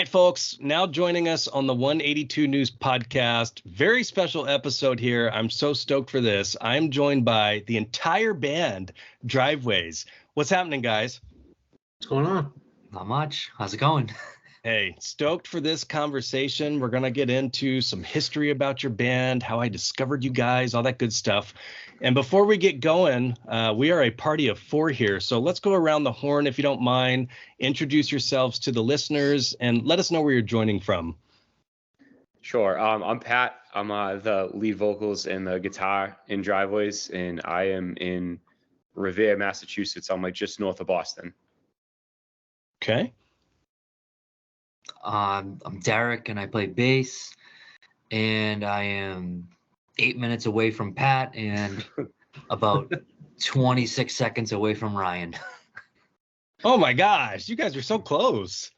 right, folks, now joining us on the 182 News podcast. Very special episode here. I'm so stoked for this. I'm joined by the entire band, Driveways. What's happening, guys? What's going on? Not much. How's it going? Hey, stoked for this conversation. We're going to get into some history about your band, how I discovered you guys, all that good stuff. And before we get going, we are a party of four here. So let's go around the horn, if you don't mind. Introduce yourselves to the listeners and let us know where you're joining from. Sure. I'm Pat. I'm the lead vocals and the guitar in Driveways, and I am in Revere, Massachusetts. I'm like just north of Boston. Okay. I'm Derek, and I play bass, and I am 8 minutes away from Pat and about 26 seconds away from Ryan. Oh my gosh, you guys are so close.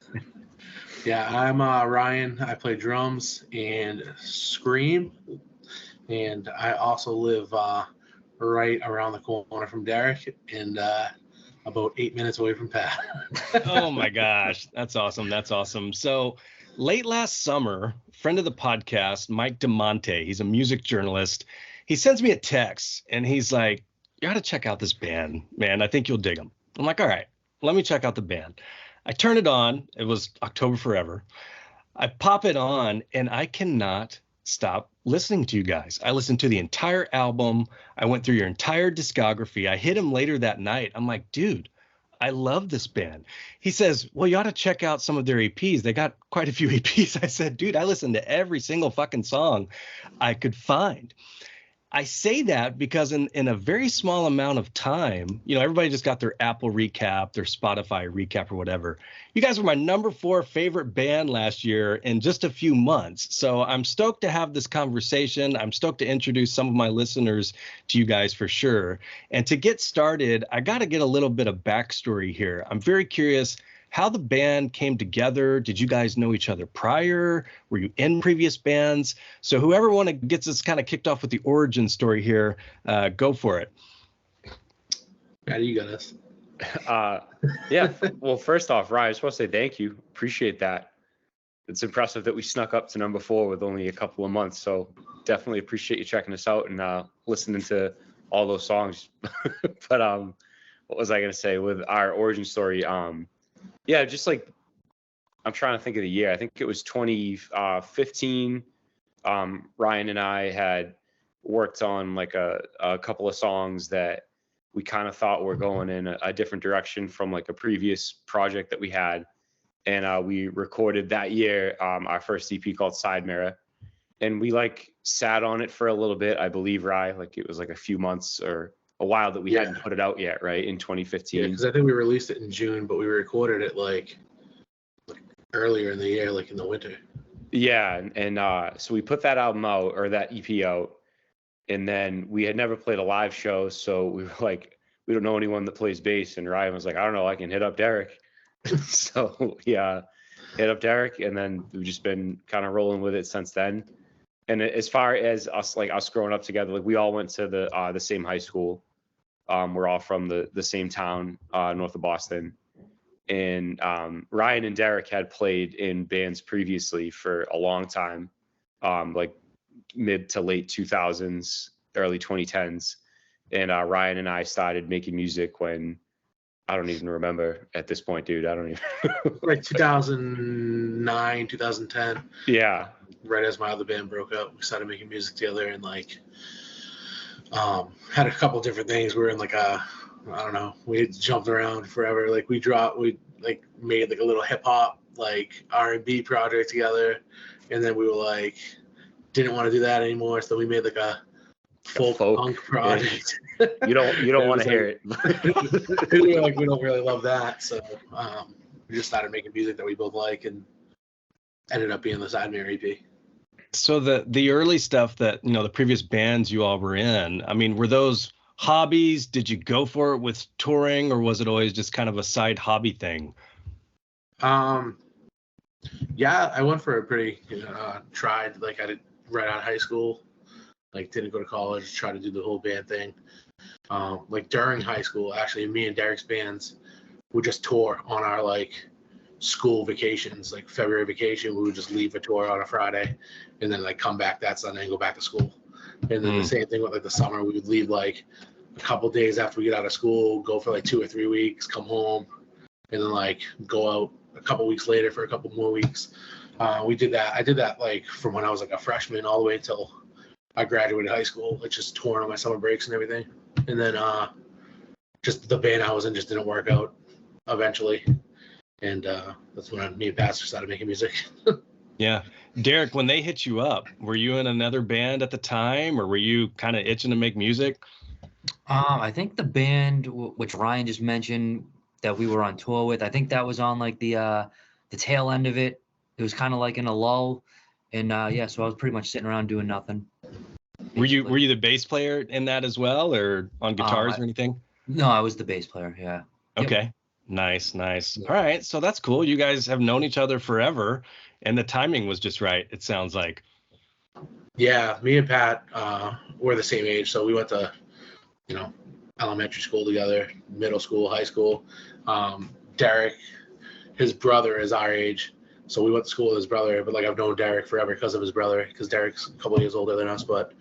Yeah, I'm Ryan. I play drums and scream, and I also live right around the corner from Derek, and about 8 minutes away from Pat. Oh my gosh, that's awesome. That's awesome. So late last summer, friend of the podcast, Mike DeMonte, he's a music journalist. He sends me a text and he's like, you got to check out this band, man. I think you'll dig them. I'm like, all right, let me check out the band. I turn it on. It was October Forever. I pop it on and I cannot stop listening to you guys. I listened to the entire album. I went through your entire discography. I hit him later that night. I'm like, dude, I love this band. He says, well, you ought to check out some of their EPs. They got quite a few EPs. I said, dude, I listened to every single fucking song I could find. I say that because in a very small amount of time, you know, everybody just got their Apple recap, their Spotify recap or whatever. You guys were my number 4 favorite band last year in just a few months. So I'm stoked to have this conversation. I'm stoked to introduce some of my listeners to you guys for sure. And to get started, I got to get a little bit of backstory here. I'm very curious how the band came together. Did you guys know each other prior? Were you in previous bands? So whoever gets us kind of kicked off with the origin story here, go for it. Patty, you got us. Yeah. Well, first off, Ryan, I just want to say thank you. Appreciate that. It's impressive that we snuck up to number 4 with only a couple of months. So definitely appreciate you checking us out and listening to all those songs. But what was I going to say with our origin story? Yeah, just like I'm trying to think of the year. I think it was 2015. Ryan and I had worked on like a couple of songs that we kind of thought were going in a different direction from like a previous project that we had. And we recorded that year our first EP called Side Mirror. And we like sat on it for a little bit, I believe, Ryan. Like it was like a few months or a while that we hadn't put it out yet, right? In 2015. Yeah, because I think we released it in June, but we recorded it like earlier in the year, like in the winter. Yeah, and so we put that album out, or that EP out, and then we had never played a live show, so we were like, we don't know anyone that plays bass, and Ryan was like, I don't know, I can hit up Derek. So yeah, hit up Derek, and then we've just been kind of rolling with it since then. And as far as us growing up together, like we all went to the same high school. We're all from the same town, north of Boston. And Ryan and Derek had played in bands previously for a long time, like mid to late 2000s, early 2010s. And Ryan and I started making music when, I don't even remember at this point, dude. I don't even. Like 2009, 2010. Yeah. Right as my other band broke up, we started making music together and like had a couple different things. We were in like I don't know, we had jumped around forever. Like we like made like a little hip hop, like R&B project together. And then we were like, didn't want to do that anymore. So we made like a folk punk project. You don't want to hear it. We were like, we don't really love that. So we just started making music that we both like and ended up being the Side Mirror EP. So the early stuff that, you know, the previous bands you all were in, I mean, were those hobbies? Did you go for it with touring, or was it always just kind of a side hobby thing? Yeah, I went for a pretty, tried, like I did right out of high school, like didn't go to college, tried to do the whole band thing. Like during high school, actually, me and Derek's bands would just tour on our like school vacations, like February vacation, we would just leave a tour on a Friday and then like come back that Sunday and go back to school. And then the same thing with like the summer, we would leave like a couple days after we get out of school, go for like 2 or 3 weeks, come home, and then like go out a couple weeks later for a couple more weeks. We did that. I did that like from when I was like a freshman all the way until I graduated high school, like just touring on my summer breaks and everything. And then just the band I was in just didn't work out eventually. And that's when me and Pastor started making music. Yeah. Derek, when they hit you up, were you in another band at the time, or were you kind of itching to make music? I think the band which Ryan just mentioned that we were on tour with, I think that was on like the tail end of it. It was kind of like in a lull, and yeah, so I was pretty much sitting around doing nothing. Were you the bass player in that as well, or on guitars or anything? No, I was the bass player. Yeah. Okay. Yep. Nice. All right, so that's cool. You guys have known each other forever, and the timing was just right, it sounds like. Yeah, me and Pat were the same age, so we went to, elementary school together, middle school, high school. Derek, his brother is our age, so we went to school with his brother. But like I've known Derek forever because of his brother, because Derek's a couple of years older than us. But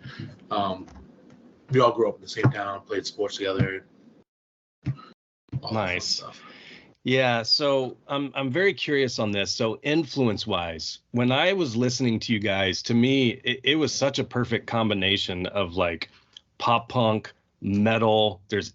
we all grew up in the same town, played sports together. Nice. Yeah, so I'm very curious on this. So influence-wise, when I was listening to you guys, to me, it was such a perfect combination of like pop punk, metal. There's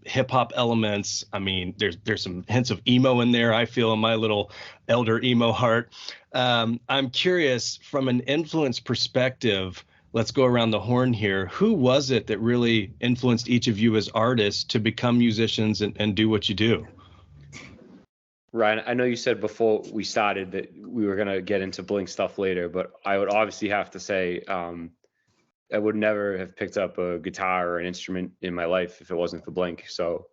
hip hop elements. I mean, there's some hints of emo in there, I feel, in my little elder emo heart. I'm curious, from an influence perspective, let's go around the horn here. Who was it that really influenced each of you as artists to become musicians and do what you do? Ryan, I know you said before we started that we were going to get into Blink stuff later, but I would obviously have to say I would never have picked up a guitar or an instrument in my life if it wasn't for Blink. So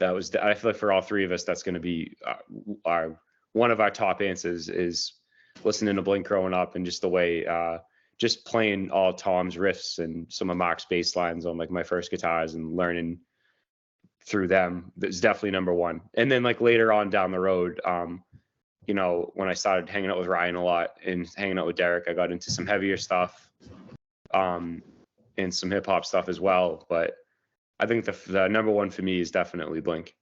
I feel like for all three of us, that's going to be one of our top answers is listening to Blink growing up, and just the way, just playing all Tom's riffs and some of Mark's bass lines on like my first guitars and learning through them. That's definitely number one. And then like later on down the road, when I started hanging out with Ryan a lot and hanging out with Derek, I got into some heavier stuff, and some hip hop stuff as well. But I think the number one for me is definitely Blink.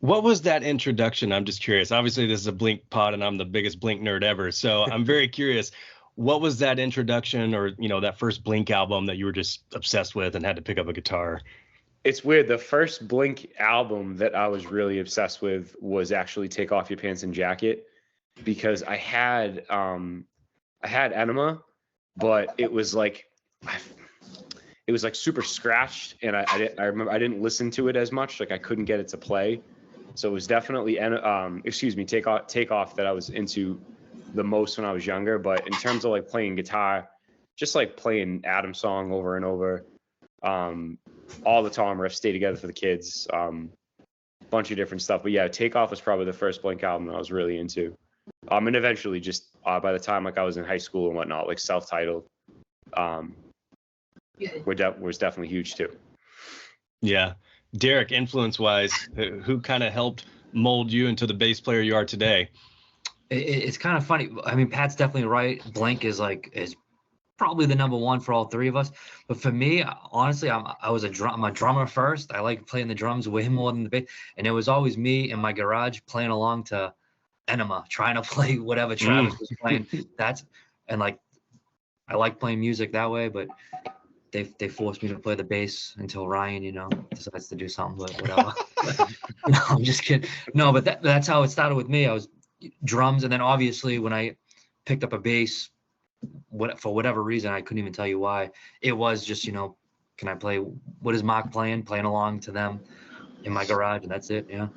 What was that introduction? I'm just curious. Obviously, this is a Blink pod, and I'm the biggest Blink nerd ever. So I'm very curious. What was that introduction, or that first Blink album that you were just obsessed with and had to pick up a guitar? It's weird. The first Blink album that I was really obsessed with was actually Take Off Your Pants and Jacket, because I had Enema, but it was like super scratched, and I remember I didn't listen to it as much. Like I couldn't get it to play. So it was definitely Take Off that I was into the most when I was younger. But in terms of like playing guitar, just like playing Adam's song over and over, all the Tom riffs, Stay Together for the Kids, bunch of different stuff. But yeah, Take Off was probably the first Blink album that I was really into. And eventually just by the time like I was in high school and whatnot, like self-titled, was definitely huge too. Yeah. Derek, influence-wise, who kind of helped mold you into the bass player you are today? It's kind of funny. I mean, Pat's definitely right. Blink is probably the number one for all three of us. But for me, honestly, I'm a drummer first. I like playing the drums way more than the bass. And it was always me in my garage playing along to Enema, trying to play whatever Travis was playing. I like playing music that way, but they forced me to play the bass until Ryan, decides to do something, but whatever. No, I'm just kidding. No, but that's how it started with me. I was drums, and then obviously when I picked up a bass, for whatever reason, I couldn't even tell you why. It was just, can I play? What is Mark playing along to them in my garage, and that's it. Yeah.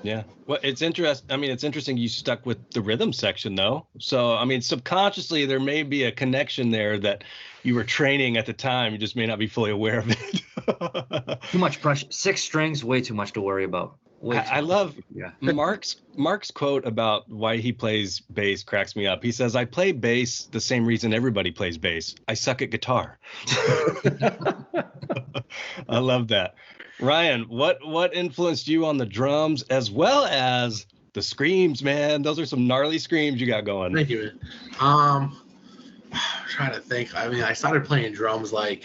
Yeah. Well, it's interesting. I mean, it's interesting you stuck with the rhythm section though. So, I mean, subconsciously there may be a connection there that you were training at the time. You just may not be fully aware of it. Too much pressure. 6 strings, way too much to worry about. I love Mark's quote about why he plays bass cracks me up. He says, "I play bass the same reason everybody plays bass. I suck at guitar." I love that. Ryan, what influenced you on the drums as well as the screams, man. Those are some gnarly screams you got going. Thank you, man. I'm trying to think. I mean, I started playing drums like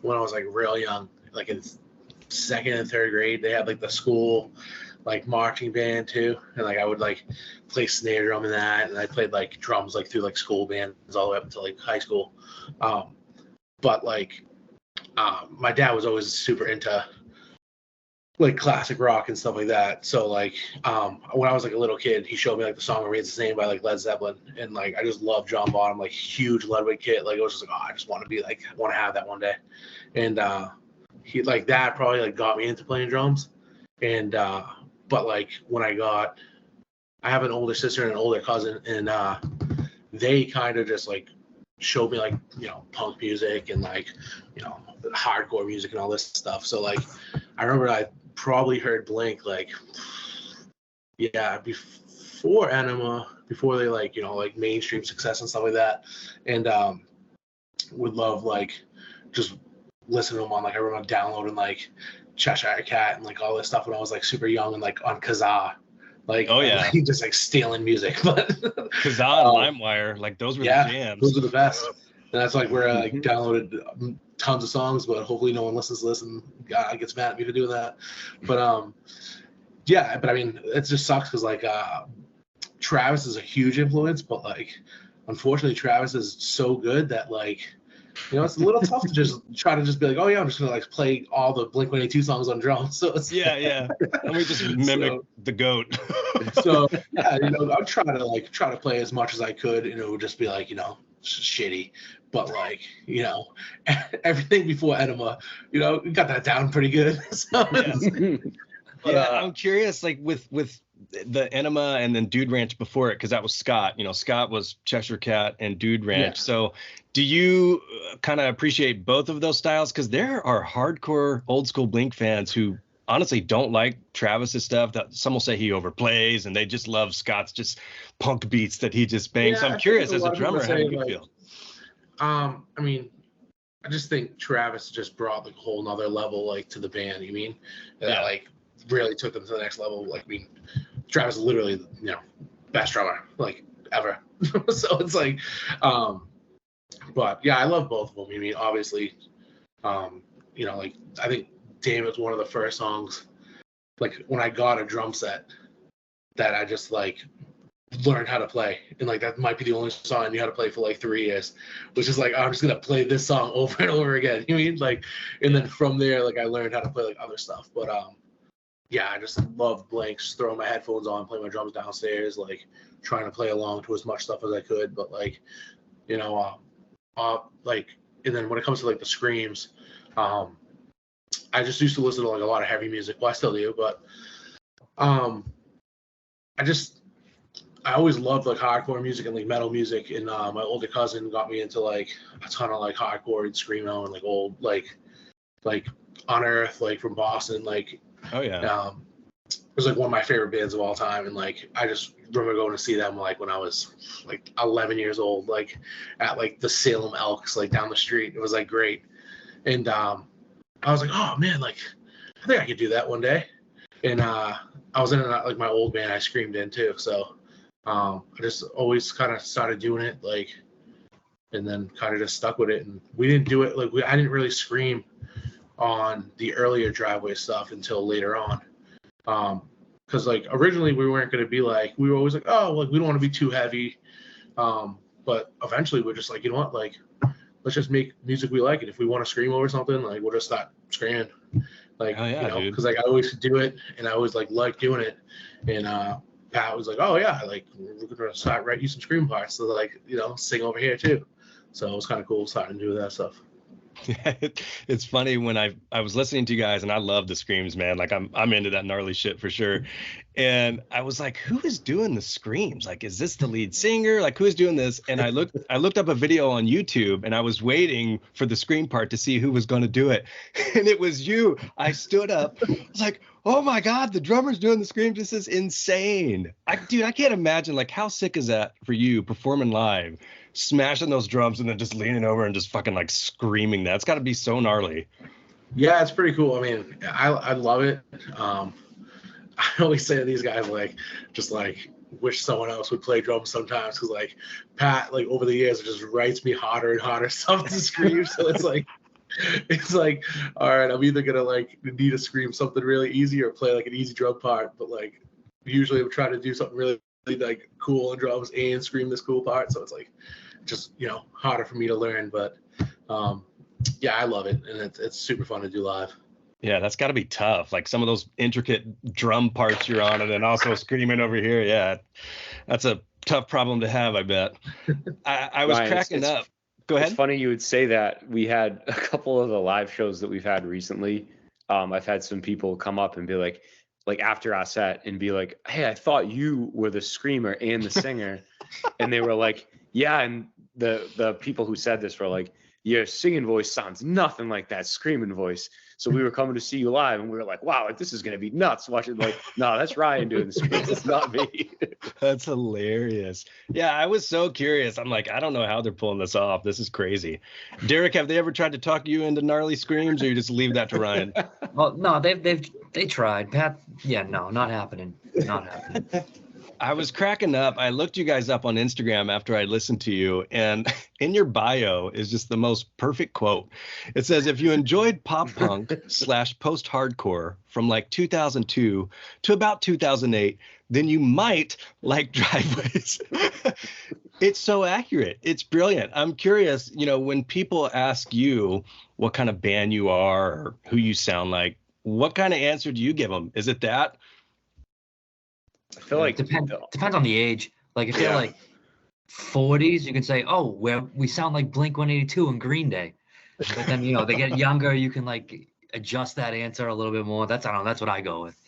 when I was like real young, like in second and third grade. They had like the school like marching band too, and like I would like play snare drum in that, and I played like drums like through like school bands all the way up until like high school. But like my dad was always super into like classic rock and stuff like that. So like when I was like a little kid, he showed me like the song "Remains the Same" by like Led Zeppelin, and like I just loved John Bonham, like huge Ludwig kid. Like I was just like, oh, I just want to be like, I want to have that one day. And he like that probably like got me into playing drums. And but like when I have an older sister and an older cousin, and they kind of just like showed me like, you know, punk music and like, you know, hardcore music and all this stuff. So like I remember I probably heard Blink like, yeah, before Enema, before they like, you know, like mainstream success and stuff like that. And would love like just listen to them on like, I remember downloading like Cheshire Cat and like all this stuff when I was like super young and like on Kazaa. Like, oh yeah, like, just like stealing music. But Kazaa and LimeWire, like those were the jams. Those were the best. And that's like where I like downloaded tons of songs, but hopefully no one listens to this and God gets mad at me for doing that. But yeah, but I mean, it just sucks because like Travis is a huge influence, but like unfortunately Travis is so good that like, you know, it's a little tough to just try to just be like, oh yeah, I'm just gonna like play all the Blink-182 songs on drums. So it's yeah. Let me just mimic the goat. So yeah, you know, I'd try to play as much as I could, and it would just be like, you know, shitty. But like, you know, everything before Enema, you know, we got that down pretty good. So I'm curious, like with the Enema and then Dude Ranch before it, because that was Scott. You know, Scott was Cheshire Cat and Dude Ranch. Yeah. So do you kind of appreciate both of those styles? Because there are hardcore old school Blink fans who honestly don't like Travis's stuff. That some will say he overplays, and they just love Scott's just punk beats that he just bangs. So I'm curious, as a drummer, how do you feel? I mean, I just think Travis just brought like a whole nother level like to the band. You mean that like really took them to the next level. Like, I mean, Travis is literally, you know, best drummer like ever. So it's like, but yeah, I love both of them. I mean, obviously, you know, like I think Damn is one of the first songs, like when I got a drum set that I just like learned how to play, and like that might be the only song I knew how to play for like 3 years, which is like, I'm just gonna play this song over and over again. You mean like, and then from there, like I learned how to play like other stuff. But yeah, I just love Blink, just throwing my headphones on, play my drums downstairs, like trying to play along to as much stuff as I could. But like, you know, like, and then when it comes to like the screams, I just used to listen to like a lot of heavy music. Well, I still do, but I always loved like hardcore music and like metal music. And my older cousin got me into like a ton of like hardcore and screamo and like old like Unearth, like from Boston, like. Oh yeah. It was like one of my favorite bands of all time, and like I just remember going to see them like when I was like 11 years old, like at like the Salem Elks, like down the street. It was like great, and I was like, oh man, like I think I could do that one day. And I was in like my old band I screamed in too, so I just always kind of started doing it, like, and then kind of just stuck with it. And we didn't do it like I didn't really scream on the earlier Driveway stuff until later on, because like originally we weren't going to be like, we were always like, oh, like we don't want to be too heavy, but eventually we're just like, you know what, like let's just make music we like, and if we want to scream over something, like we'll just start screaming, like, you know, because like I always could do it, and I always like liked doing it. And Pat was like, oh yeah, like we're gonna start writing you some scream parts, so like, you know, sing over here too. So it was kind of cool starting to do that stuff. It's funny when I was listening to you guys, and I love the screams, man. Like I'm into that gnarly shit for sure. And I was like, who is doing the screams? Like, is this the lead singer? Like, who is doing this? And I looked up a video on YouTube, and I was waiting for the scream part to see who was going to do it. And it was you. I stood up. I was like, oh my God, the drummer's doing the screams. This is insane. Dude, I can't imagine, like, how sick is that for you performing live, smashing those drums and then just leaning over and just fucking like screaming that? It's got to be so gnarly. Yeah, it's pretty cool. I mean, I love it. I always say to these guys, like, just like wish someone else would play drums sometimes, because like Pat, like over the years, just writes me hotter and hotter stuff to scream. So it's like, all right, I'm either gonna like need to scream something really easy or play like an easy drum part, but like usually I'm trying to do something really like cool in drums and scream this cool part. So it's like just harder for me to learn, but yeah, I love it, and it's super fun to do live. Yeah, that's got to be tough. Like some of those intricate drum parts you're on, and then also screaming over here. Yeah, that's a tough problem to have, I bet. I was Ryan, cracking up. Go ahead. It's funny you would say that. We had a couple of the live shows that we've had recently. I've had some people come up and be like after our set and be like, "Hey, I thought you were the screamer and the singer," and they were like, "Yeah," and the people who said this were like, "Your singing voice sounds nothing like that screaming voice." So we were coming to see you live, and we were like, "Wow, like this is gonna be nuts!" Watching like, no, that's Ryan doing the screams. It's not me. That's hilarious. Yeah, I was so curious. I'm like, I don't know how they're pulling this off. This is crazy. Derek, have they ever tried to talk you into gnarly screams, or you just leave that to Ryan? Well, no, they tried. Pat, yeah, no, not happening. Not happening. I was cracking up. I looked you guys up on Instagram after I listened to you, and in your bio is just the most perfect quote. It says, if you enjoyed pop punk / post-hardcore from like 2002 to about 2008, then you might like Driveways. It's so accurate. It's brilliant. I'm curious, when people ask you what kind of band you are or who you sound like, what kind of answer do you give them? Is it that? I feel like depends on the age. Like if you're like 40s, you can say, "Oh, we sound like Blink-182 and Green Day." But then they get younger, you can like adjust that answer a little bit more. That's what I go with.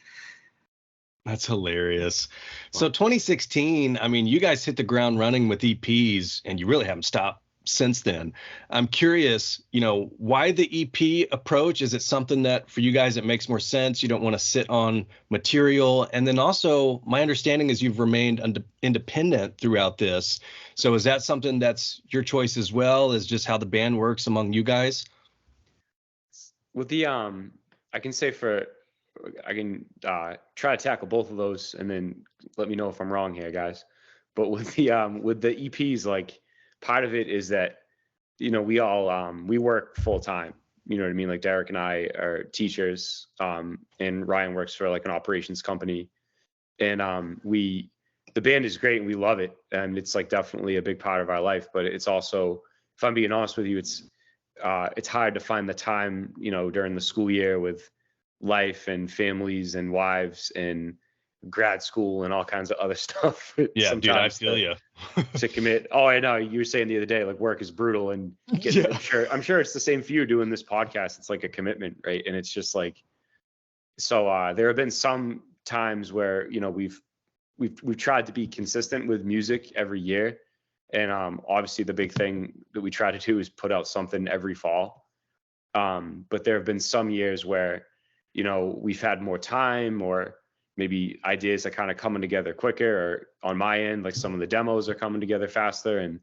That's hilarious. So 2016, I mean, you guys hit the ground running with EPs, and you really haven't stopped since then. I'm curious, why the EP approach? Is it something that for you guys it makes more sense? You don't want to sit on material, and then also my understanding is you've remained independent throughout this. So is that something that's your choice as well? Is just how the band works among you guys? With the I can try to tackle both of those, and then let me know if I'm wrong here, guys. But with the EPs, like, part of it is that, we all, we work full time, you know what I mean? Like Derek and I are teachers, and Ryan works for like an operations company, and the band is great and we love it. And it's like definitely a big part of our life, but it's also, if I'm being honest with you, it's hard to find the time, during the school year with life and families and wives and grad school and all kinds of other stuff. Yeah, dude, I feel you. To commit. Oh, I know. You were saying the other day, like, work is brutal, and I'm sure it's the same for you doing this podcast. It's like a commitment, right? And it's just like, so there have been some times where we've tried to be consistent with music every year, and obviously the big thing that we try to do is put out something every fall. But there have been some years where we've had more time, or maybe ideas are kind of coming together quicker, or on my end, like some of the demos are coming together faster. And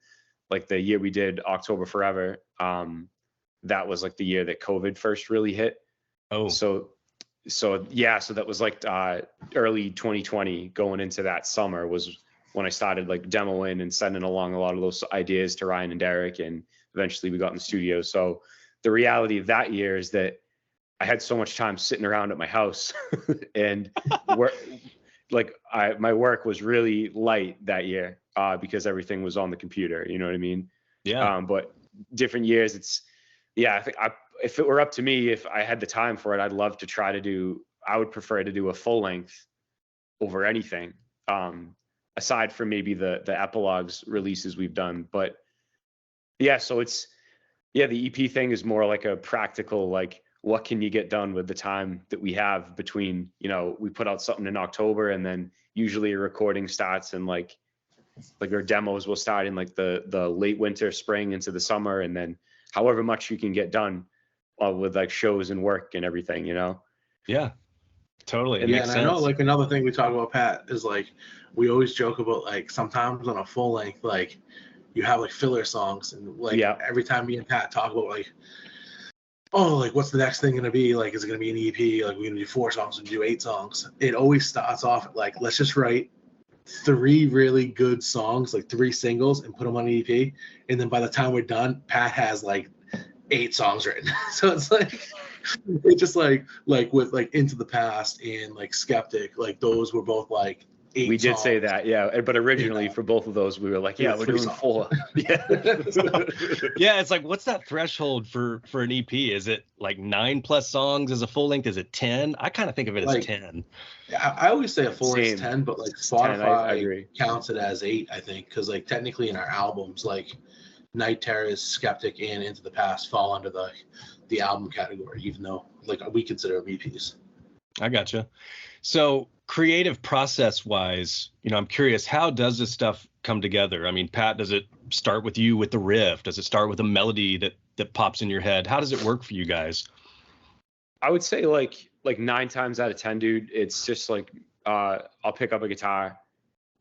like the year we did October Forever, that was like the year that COVID first really hit. Oh, so that was like early 2020 going into that summer was when I started like demoing and sending along a lot of those ideas to Ryan and Derek, and eventually we got in the studio. So the reality of that year is that I had so much time sitting around at my house and my work was really light that year because everything was on the computer. You know what I mean? Yeah. But different years, I think if it were up to me, if I had the time for it, I would prefer to do a full length over anything, aside from maybe the Epilogues releases we've done. But yeah, so the EP thing is more like a practical, like, what can you get done with the time that we have between, we put out something in October, and then usually a recording starts and like our demos will start in like the late winter, spring into the summer, and then however much you can get done with like shows and work and everything, Yeah, totally. And I know like another thing we talk about, Pat, is like we always joke about like sometimes on a full length, like you have like filler songs, and like every time me and Pat talk about like oh, like what's the next thing gonna be? Like, is it gonna be an EP? Like, we're gonna do 4 songs and do 8 songs. It always starts off at like, let's just write 3 really good songs, like 3 singles, and put them on an EP. And then by the time we're done, Pat has like 8 songs written. So it's like, it's just like with like Into the Past and like Skeptic, like those were both like 8 We did songs. say that, yeah. But originally for both of those, we were like, yeah, we're 3 doing songs. 4. Yeah. Yeah, it's like, what's that threshold for an EP? Is it like 9+ songs as a full length? Is it 10? I kind of think of it as Like, 10. I always say a 4 Same. is 10, but like 10, I Spotify agree. counts it as 8, I think, because like technically in our albums, like Night Terrors, Skeptic, and Into the Past fall under the album category, even though like we consider them EPs. I gotcha. So creative process wise, I'm curious, how does this stuff come together? I mean, Pat, does it start with you with the riff? Does it start with a melody that pops in your head? How does it work for you guys? I would say like 9 times out of 10, dude, it's just like I'll pick up a guitar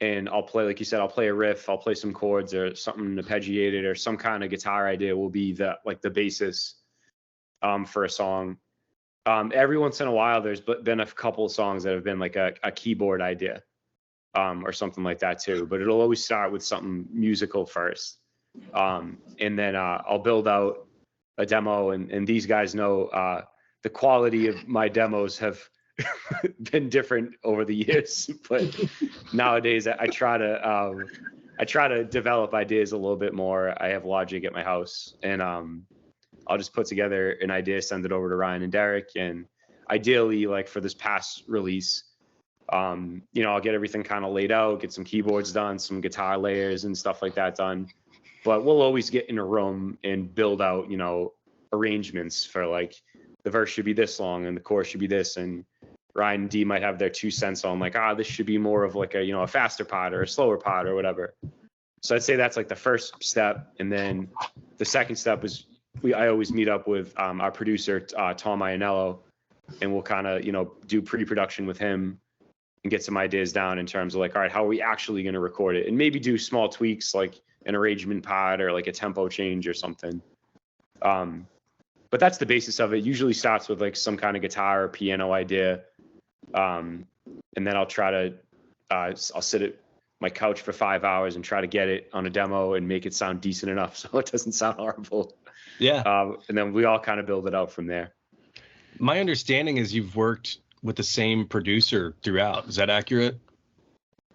and I'll play, like you said, I'll play a riff, I'll play some chords or something arpeggiated, or some kind of guitar idea will be the basis for a song. Every once in a while, there's been a couple of songs that have been like a keyboard idea or something like that too. But it'll always start with something musical first. And then I'll build out a demo. And these guys know the quality of my demos have been different over the years. But nowadays, I try to develop ideas a little bit more. I have Logic at my house, and I'll just put together an idea, send it over to Ryan and Derek, and ideally, like for this past release, I'll get everything kind of laid out, get some keyboards done, some guitar layers and stuff like that done. But we'll always get in a room and build out, arrangements for like the verse should be this long and the chorus should be this, and Ryan and D might have their 2 cents on like, this should be more of like a faster part or a slower part or whatever. So I'd say that's like the first step, and then the second step is I always meet up with our producer, Tom Iannello, and we'll kind of, do pre-production with him and get some ideas down in terms of like, all right, how are we actually going to record it? And maybe do small tweaks like an arrangement part or like a tempo change or something. But that's the basis of it. Usually starts with like some kind of guitar or piano idea. And then I'll try to, I'll sit at my couch for 5 hours and try to get it on a demo and make it sound decent enough so it doesn't sound horrible. Yeah. And then we all kind of build it out from there. My understanding is you've worked with the same producer throughout. Is that accurate?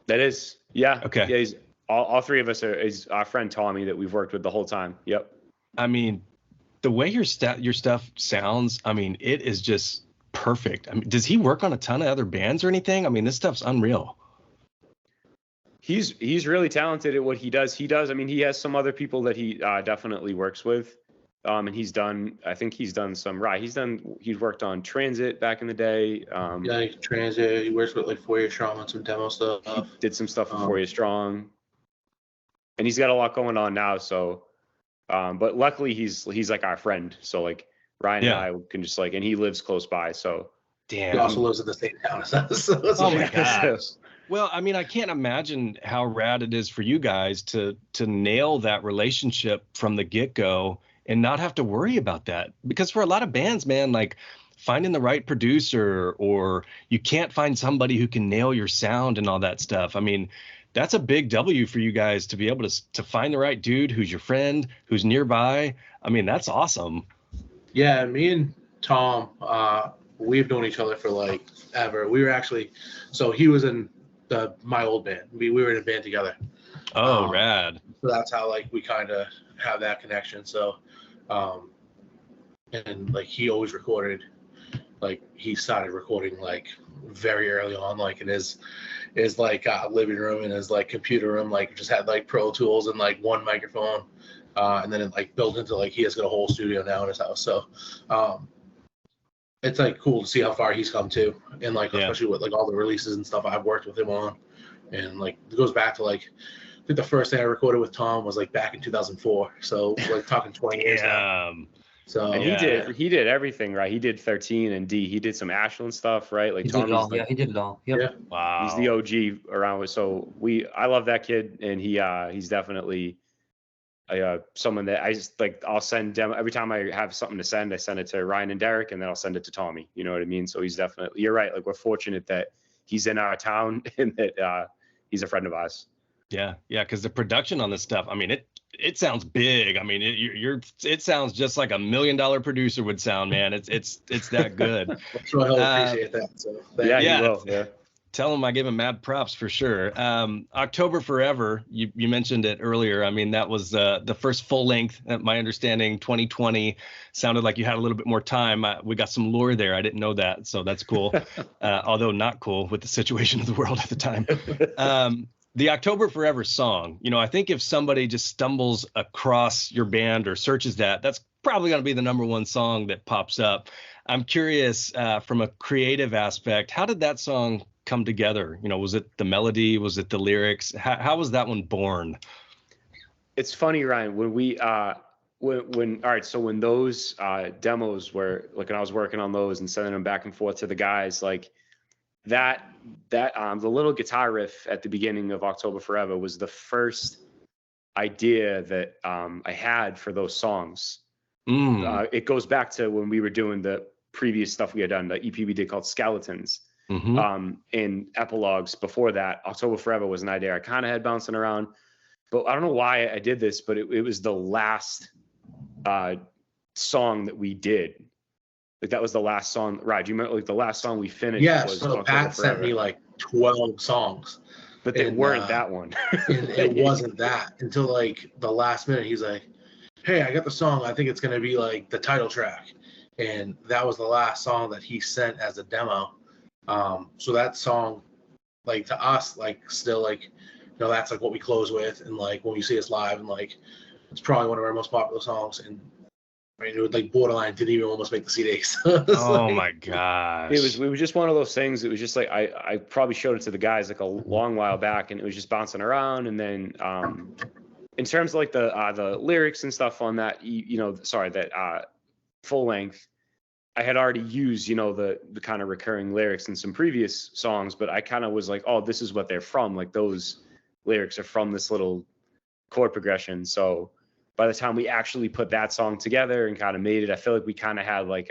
That is. Yeah. Okay. Yeah. He's all 3 of us is our friend Tommy that we've worked with the whole time. Yep. I mean, the way your stuff sounds, I mean, it is just perfect. I mean, does he work on a ton of other bands or anything? I mean, this stuff's unreal. He's really talented at what he does. I mean, he has some other people that he definitely works with. And he's done some, right. He's worked on Transit back in the day. Yeah, Transit. He works with like 4 Year Strong on some demo stuff. He did some stuff with 4 Year Strong, and he's got a lot going on now. So, but luckily he's like our friend. So like Ryan and I can just like, and he lives close by. So damn. He also lives in the same town as us. So Oh my gosh. Well, I mean, I can't imagine how rad it is for you guys to nail that relationship from the get-go and not have to worry about that. Because for a lot of bands, man, like finding the right producer, or you can't find somebody who can nail your sound and all that stuff. I mean, that's a big W for you guys to be able to find the right dude who's your friend, who's nearby. I mean, that's awesome. Yeah, me and Tom, we've known each other for like ever. We were actually, so he was in my old band. We were in a band together. Oh, rad. So that's how like we kind of have that connection. So, and like he always recorded, like he started recording like very early on, like in his like living room and his like computer room, like just had like Pro Tools and like one microphone, and then it like built into like he has got a whole studio now in his house. So, it's like cool to see how far he's come too, and like especially with like all the releases and stuff I've worked with him on, and like it goes back to like I think the first thing I recorded with Tom was like back in 2004. So like talking 20 years now. So and he did everything right. He did 13 and D. He did some Ashland stuff, right? Like He did it all. Yeah, he did it all. Yep. Yeah. Wow. He's the OG around with. So I love that kid, and he's definitely someone that I just like, I'll send demo every time I have something to send. I send it to Ryan and Derek, and then I'll send it to Tommy. You know what I mean? So he's definitely, you're right. Like, we're fortunate that he's in our town and that he's a friend of ours. Yeah, yeah, because the production on this stuff, I mean, it sounds big. I mean, it sounds just like $1 million producer would sound, man. It's that good. I'm sure he'll appreciate that. So Yeah, yeah. he will. Yeah. Tell him I give him mad props for sure. October Forever, you mentioned it earlier. I mean, that was the first full length. My understanding, 2020 sounded like you had a little bit more time. We got some lore there. I didn't know that, so that's cool. Although not cool with the situation of the world at the time. The October Forever song, I think if somebody just stumbles across your band or searches that, that's probably going to be the #1 song that pops up. I'm curious from a creative aspect, how did that song come together? Was it the melody? Was it the lyrics? How was that one born? It's funny, Ryan, when we when all right, so when those demos were like, when I was working on those and sending them back and forth to the guys, like that the little guitar riff at the beginning of October Forever was the first idea that I had for those songs. It goes back to when we were doing the previous stuff we had done, the EP we did called Skeletons. In Epilogues before that. October Forever was an idea I kind of had bouncing around, but I don't know why I did this, but it was the last song that we did. Like, that was the last song. Right, do you remember, like, the last song we finished? Yeah, was so October Pat Forever. sent me like 12 songs, but they weren't that one. And it wasn't that until like the last minute. He's like, "Hey, I got the song. I think it's gonna be like the title track," and that was the last song that he sent as a demo. So that song, like, to us, like, still, like, that's like what we close with, and like when you see us live, and like it's probably one of our most popular songs, and I mean, it would like borderline didn't even almost make the CDs. Oh like, my gosh! It was just one of those things. It was just like I probably showed it to the guys like a long while back, and it was just bouncing around. And then in terms of like the lyrics and stuff on that, that full length, I had already used, the kind of recurring lyrics in some previous songs, but I kind of was like, oh, this is what they're from. Like, those lyrics are from this little chord progression. So by the time we actually put that song together and kind of made it, I feel like we kind of had like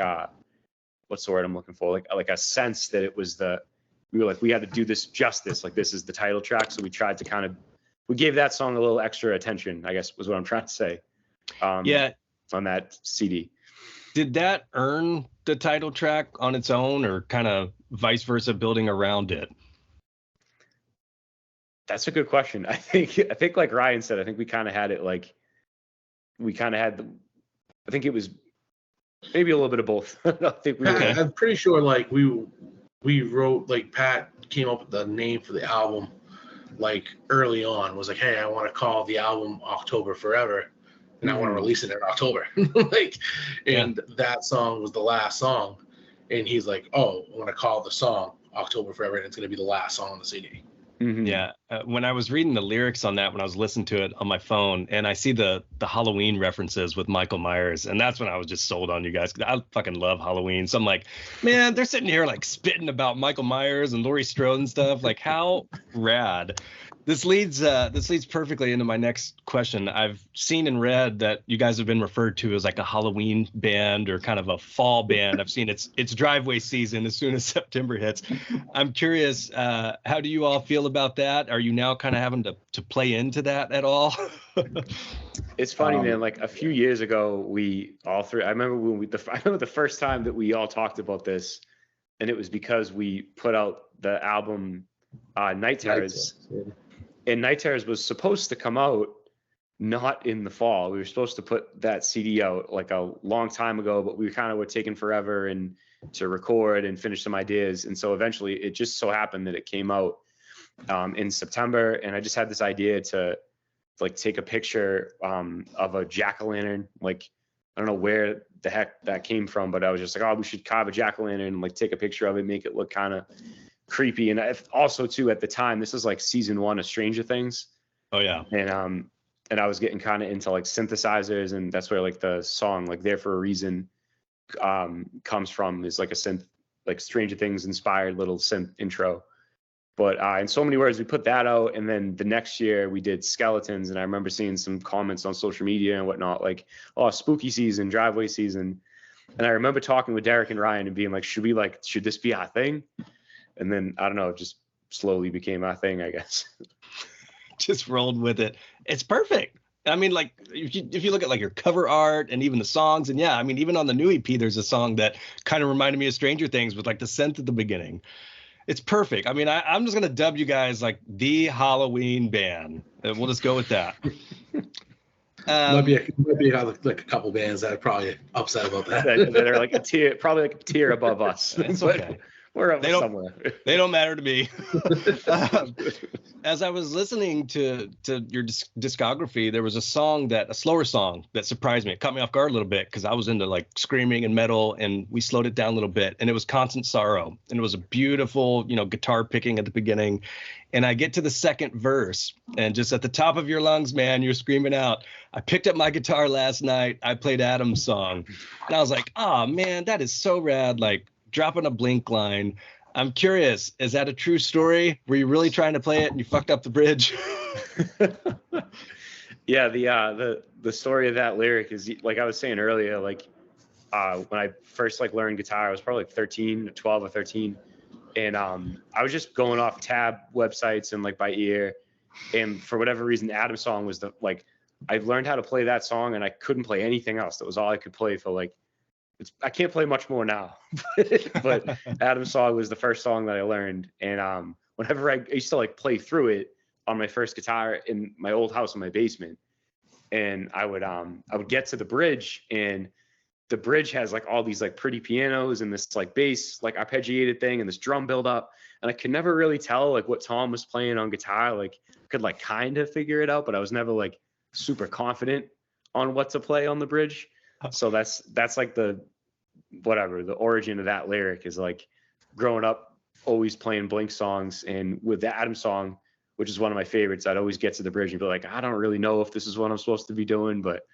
what's the word I'm looking for? Like a sense that it was we were like, we had to do this justice. Like, this is the title track. So we tried to we gave that song a little extra attention, I guess was what I'm trying to say. Yeah. On that CD. Did that earn the title track on its own, or kind of vice versa, building around it? That's a good question. I think like Ryan said, I think we kind of had it like, I think it was maybe a little bit of both. I think I'm pretty sure like we wrote, like, Pat came up with the name for the album like early on, was like, hey, I want to call the album October Forever, and I want to release it in October. And that song was the last song, and he's like, oh, I want to call the song October Forever, and it's going to be the last song on the CD. Yeah. When I was reading the lyrics on that, when I was listening to it on my phone, and I see the Halloween references with Michael Myers, and that's when I was just sold on you guys. I fucking love Halloween. So I'm like, man, they're sitting here like spitting about Michael Myers and Laurie Strode and stuff. Like, how rad. This leads perfectly into my next question. I've seen and read that you guys have been referred to as like a Halloween band or kind of a fall band. I've seen it's driveway season as soon as September hits. I'm curious, how do you all feel about that? Are you now kind of having to play into that at all? It's funny, man. Like, a few years ago, we all three, I remember the first time that we all talked about this, and it was because we put out the album Night Terrors. And Night Terrors was supposed to come out not in the fall. We were supposed to put that CD out like a long time ago, but we kind of were taking forever and to record and finish some ideas. And so eventually it just so happened that it came out in September. And I just had this idea to like take a picture of a jack-o'-lantern. Like, I don't know where the heck that came from, but I was just like, oh, we should carve a jack-o'-lantern and like take a picture of it, make it look kind of creepy. And also too, at the time, this is like season 1 of Stranger Things. Oh yeah. And I was getting kind of into like synthesizers, and that's where like the song like There for a Reason comes from, is like a synth, like Stranger Things inspired little synth intro. But in so many words, we put that out, and then the next year we did Skeletons, and I remember seeing some comments on social media and whatnot, like, "Oh, spooky season, driveway season," and I remember talking with Derek and Ryan and being like, should this be our thing? And then I don't know, it just slowly became our thing, I guess. Just rolled with it. It's perfect. I mean, like if you look at like your cover art and even the songs, and yeah, I mean, even on the new EP, there's a song that kind of reminded me of Stranger Things with like the synth at the beginning. It's perfect. I mean, I'm just gonna dub you guys like the Halloween band. We'll just go with that. Might be like a couple bands that are probably upset about that. that are like probably like a tier above us. That's okay. We're up somewhere. They don't matter to me. As I was listening to your discography, there was a slower song that surprised me. It caught me off guard a little bit because I was into like screaming and metal, and we slowed it down a little bit. And it was Constant Sorrow, and it was a beautiful, guitar picking at the beginning. And I get to the second verse, and just at the top of your lungs, man, you're screaming out, "I picked up my guitar last night. I played Adam's song," and I was like, "Oh man, that is so rad!" Like, dropping a Blink line. I'm curious, is that a true story? Were you really trying to play it and you fucked up the bridge? Yeah, the story of that lyric is, like I was saying earlier, like when I first like learned guitar, I was probably like 12 or 13. And I was just going off tab websites and like by ear. And for whatever reason, the Adam song was I learned how to play that song, and I couldn't play anything else. That was all I could play for like, I can't play much more now, but Adam's song was the first song that I learned. And whenever I used to like play through it on my first guitar in my old house in my basement, and I would get to the bridge, and the bridge has like all these like pretty pianos and this like bass, like arpeggiated thing, and this drum build up. And I could never really tell like what Tom was playing on guitar. Like I could like kind of figure it out, but I was never like super confident on what to play on the bridge. So that's like the origin of that lyric is like growing up, always playing Blink songs. And with the Adam song, which is one of my favorites, I'd always get to the bridge and be like, I don't really know if this is what I'm supposed to be doing, but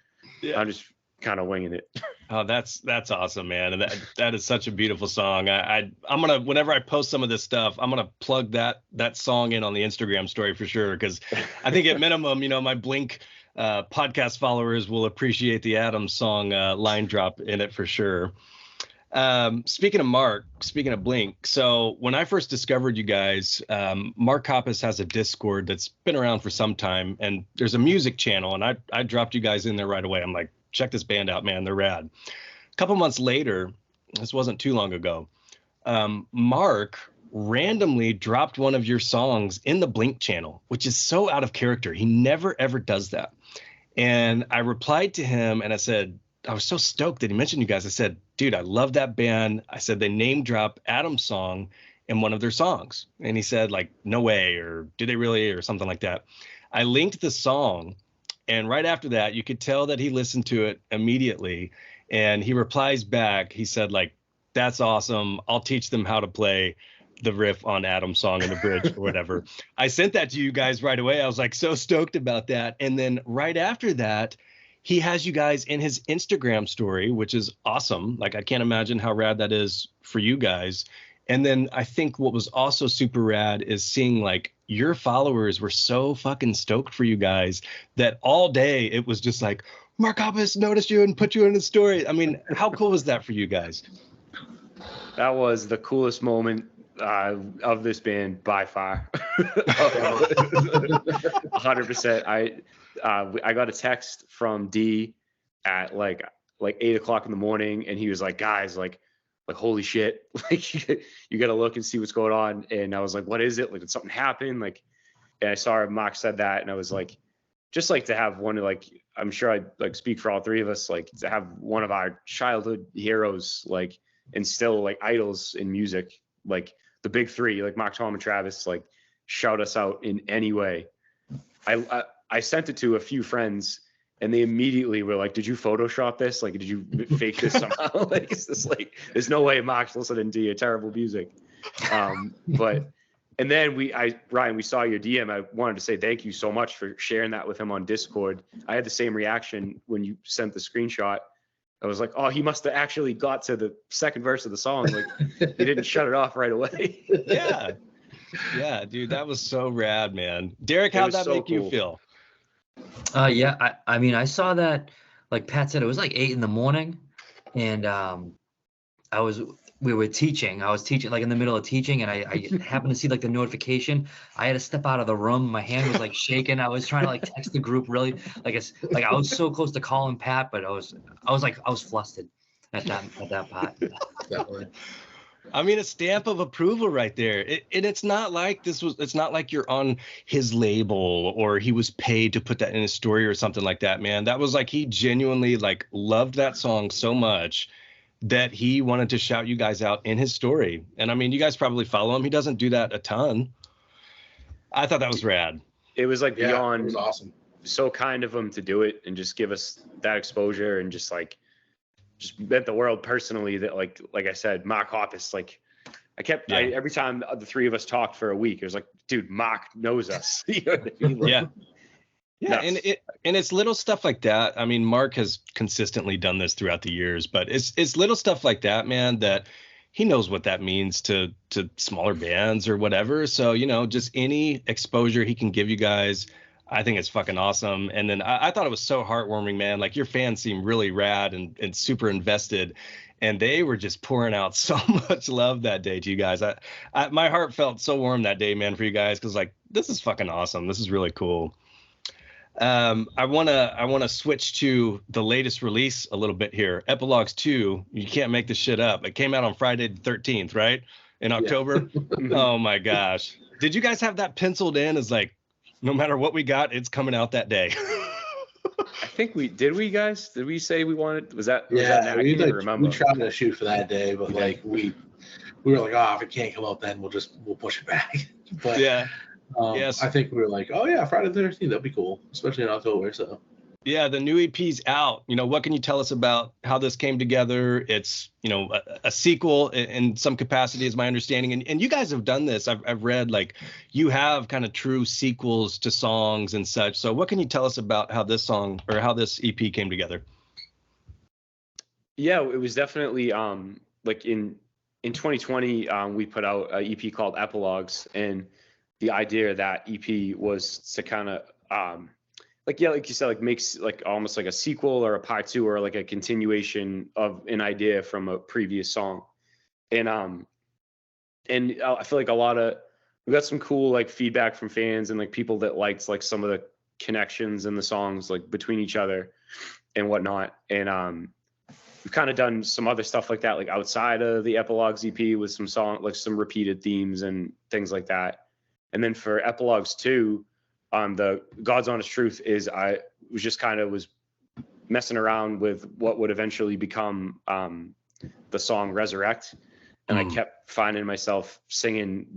yeah, I'm just kind of winging it. Oh, that's awesome, man. And that is such a beautiful song. I'm gonna, whenever I post some of this stuff, I'm gonna plug that song in on the Instagram story for sure, because I think at minimum, my Blink podcast followers will appreciate the Adam song line drop in it for sure. Speaking of Blink, so when I first discovered you guys, Mark Hoppus has a Discord that's been around for some time, and there's a music channel, and I dropped you guys in there right away. I'm like, check this band out, man, they're rad. A couple months later, this wasn't too long ago, Mark randomly dropped one of your songs in the Blink channel, which is so out of character. He never ever does that. And I replied to him and I said, I was so stoked that he mentioned you guys. I said, dude, I love that band. I said, they name drop Adam's song in one of their songs. And he said, like, no way, or did they really, or something like that. I linked the song, and right after that, you could tell that he listened to it immediately. And he replies back. He said, like, that's awesome. I'll teach them how to play the riff on Adam's song in the bridge or whatever. I sent that to you guys right away. I was like so stoked about that. And then right after that, he has you guys in his Instagram story, which is awesome. Like, I can't imagine how rad that is for you guys. And then I think what was also super rad is seeing like your followers were so fucking stoked for you guys that all day it was just like, Mark Hoppus noticed you and put you in his story. I mean, how cool was that for you guys? That was the coolest moment of this band by far. 100%. I got a text from D at like 8:00 in the morning, and he was like, guys, like holy shit, like you gotta look and see what's going on. And I was like, what is it? Like, did something happen? Like, and I saw Mark said that, and I was like, just like to have one, like, I'm sure I like speak for all three of us, like to have one of our childhood heroes, like, and still like idols in music, like the big three, like Mark, Tom, and Travis, like shout us out in any way. I sent it to a few friends, and they immediately were like, did you Photoshop this? Like, did you fake this somehow? Like, it's just like, there's no way Mark's listening to your terrible music. But, and then Ryan, we saw your DM. I wanted to say thank you so much for sharing that with him on Discord. I had the same reaction when you sent the screenshot. I was like, oh, he must have actually got to the second verse of the song. Like, he didn't shut it off right away. Yeah. Yeah, dude, that was so rad, man. Derek, It how'd was that so make you cool. feel? Yeah, I mean, I saw that, like Pat said, it was like 8 in the morning, and I was we were teaching. I was teaching like in the middle of teaching, and I happened to see like the notification. I had to step out of the room. My hand was like shaking. I was trying to like text the group really like it's like I was so close to calling Pat, but I was flustered at that part. Definitely. I mean, a stamp of approval right there. And it's not like it's not like you're on his label or he was paid to put that in his story or something like that, man. That was like he genuinely like loved that song so much that he wanted to shout you guys out in his story. And I mean, you guys probably follow him. He doesn't do that a ton. I thought that was rad. It was like Yeah, it beyond was awesome. so kind of him to do it and just give us that exposure and just meant the world personally that like I said, Mark Hoppus, like every time the three of us talked for a week, it was like, dude, Mark knows us. You know what I mean? Like, Yeah. Yeah, nuts. and it's little stuff like that. I mean, Mark has consistently done this throughout the years, but it's little stuff like that, man, that he knows what that means to smaller bands or whatever. So, just any exposure he can give you guys, I think it's fucking awesome. And then I thought it was so heartwarming, man. Like your fans seem really rad and super invested. And they were just pouring out so much love that day to you guys. My heart felt so warm that day, man, for you guys, because like this is fucking awesome. This is really cool. I wanna switch to the latest release a little bit here. Epilogues II. You can't make this shit up. It came out on Friday the 13th, right? In October. Oh my gosh. Did you guys have that penciled in as like, no matter what we got, it's coming out that day? I think we guys. Did we say we wanted? Was that? Yeah, I we can't even like remember. we tried to shoot for that day, but like we were like, oh, if it can't come out, then we'll push it back. But Yeah. Yes. I think we were like, oh yeah, Friday the 13th, that'd be cool, especially in October. So Yeah, the new EP's out. What can you tell us about how this came together? It's, a sequel in some capacity is my understanding. And you guys have done this. I've read like you have kind of true sequels to songs and such. So what can you tell us about how this song or how this EP came together? Yeah, it was definitely like in 2020 we put out an EP called Epilogues, and the idea of that EP was to kind of like you said, like makes like almost like a sequel or a part two or like a continuation of an idea from a previous song. And I feel like we got some cool like feedback from fans and like people that liked like some of the connections in the songs like between each other and whatnot. And we've kind of done some other stuff like that, like outside of the Epilogues EP with some repeated themes and things like that. And then for Epilogues II, the God's Honest Truth is I was just kind of was messing around with what would eventually become the song Resurrect. And I kept finding myself singing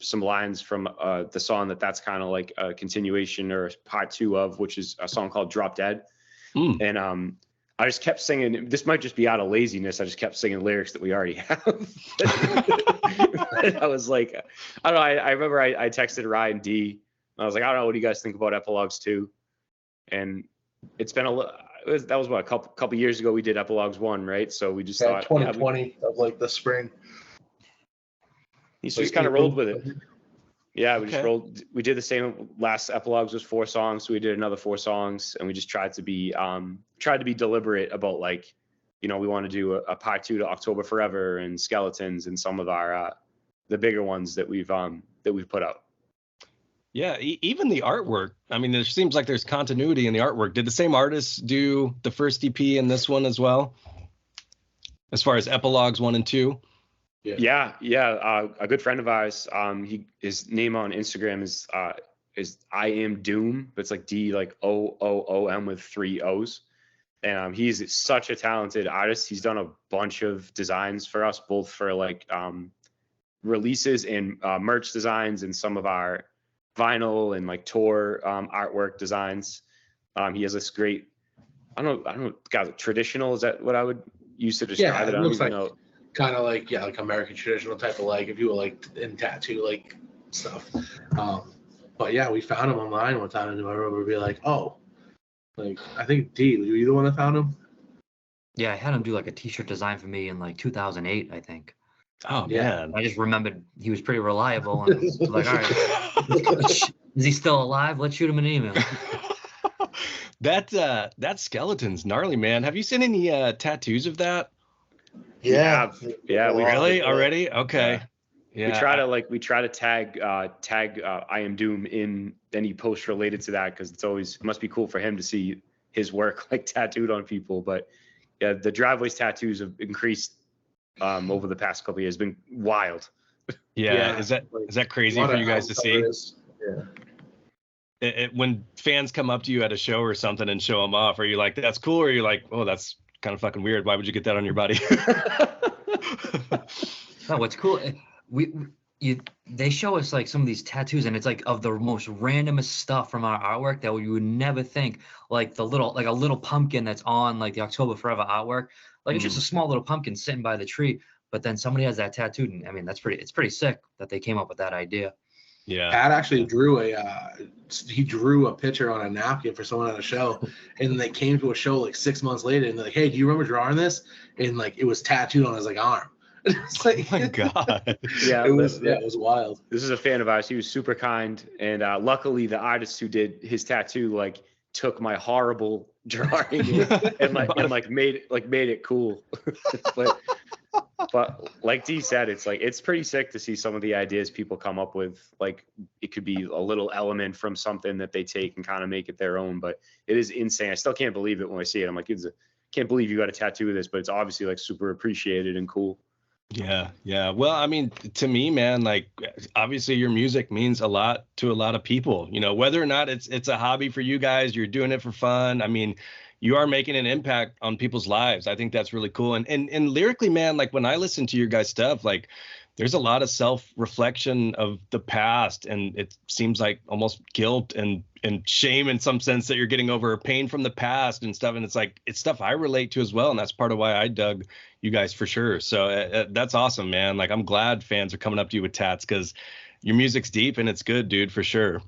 some lines from the song that's kind of like a continuation or part two of, which is a song called Drop Dead. And I just kept singing. This might just be out of laziness. I just kept singing lyrics that we already have. I was like, I don't know. I remember I texted Ryan D. I was like, I don't know. What do you guys think about Epilogues II? And it's been that was what a couple years ago we did Epilogues I, right? So we just thought 2020 of like the spring. He's just kind of rolled with it. Yeah, we just rolled. We did the same. Last Epilogues was 4 songs, so we did another 4 songs, and we just tried to be deliberate about like, we want to do a part 2 to October Forever and Skeletons and some of our the bigger ones that we've put out. Yeah, even the artwork. I mean, there seems like there's continuity in the artwork. Did the same artists do the first EP and this one as well? As far as Epilogues 1 and 2? Yeah. A good friend of ours, his name on Instagram is I Am Doom, but it's like D like OOOM with 3 O's. And he's such a talented artist. He's done a bunch of designs for us, both for like releases and merch designs and some of our vinyl and like tour artwork designs. He has this great, I don't know, guys, traditional, is that what I would use to describe it? It looks like kind of like like American traditional type of like if you were like in tattoo like stuff. But yeah, we found him online one time and I remember being like, oh, like I think D, were you the one that found him? Yeah, I had him do like a t-shirt design for me in like 2008, I think. Oh Yeah. man. I just remembered he was pretty reliable, and was like, all right, is he still alive? Let's shoot him an email. That skeleton's gnarly, man. Have you seen any tattoos of that? Yeah. Yeah, we Really? Already? Okay. Yeah. We try to tag I Am Doom in any post related to that, because it must be cool for him to see his work like tattooed on people. But yeah, the driveways tattoos have increased over the past couple of years. It's been wild. Yeah. Yeah, Is that crazy A lot for of you guys to see? outsiders. Yeah. When fans come up to you at a show or something and show them off, are you like, that's cool? Or are you like, oh, that's kind of fucking weird. Why would you get that on your body? No, what's cool, they show us like some of these tattoos, and it's like of the most randomest stuff from our artwork that you would never think, like a little pumpkin that's on like the October Forever artwork. Like it's just a small little pumpkin sitting by the tree, but then somebody has that tattooed, and I mean, it's pretty sick that they came up with that idea. Yeah. Pat actually drew a picture on a napkin for someone at a show, and they came to a show like 6 months later, and they're like, "Hey, do you remember drawing this?" And like it was tattooed on his like arm. It's like, Oh my God. Yeah, it was wild. This is a fan of ours. He was super kind, and luckily the artist who did his tattoo like took my horrible drawing and made it cool. But like D said, it's pretty sick to see some of the ideas people come up with. Like it could be a little element from something that they take and kind of make it their own. But it is insane. I still can't believe it when I see it. I'm like, can't believe you got a tattoo of this, but it's obviously like super appreciated and cool. Yeah. Yeah. Well, I mean, to me, man, like obviously your music means a lot to a lot of people, whether or not it's a hobby for you guys, you're doing it for fun. I mean, you are making an impact on people's lives. I think that's really cool. And lyrically, man, like when I listen to your guys' stuff, like there's a lot of self-reflection of the past, and it seems like almost guilt and shame in some sense that you're getting over pain from the past and stuff. And it's like, it's stuff I relate to as well. And that's part of why I dug you guys for sure. So that's awesome, man. Like I'm glad fans are coming up to you with tats, because your music's deep and it's good, dude, for sure.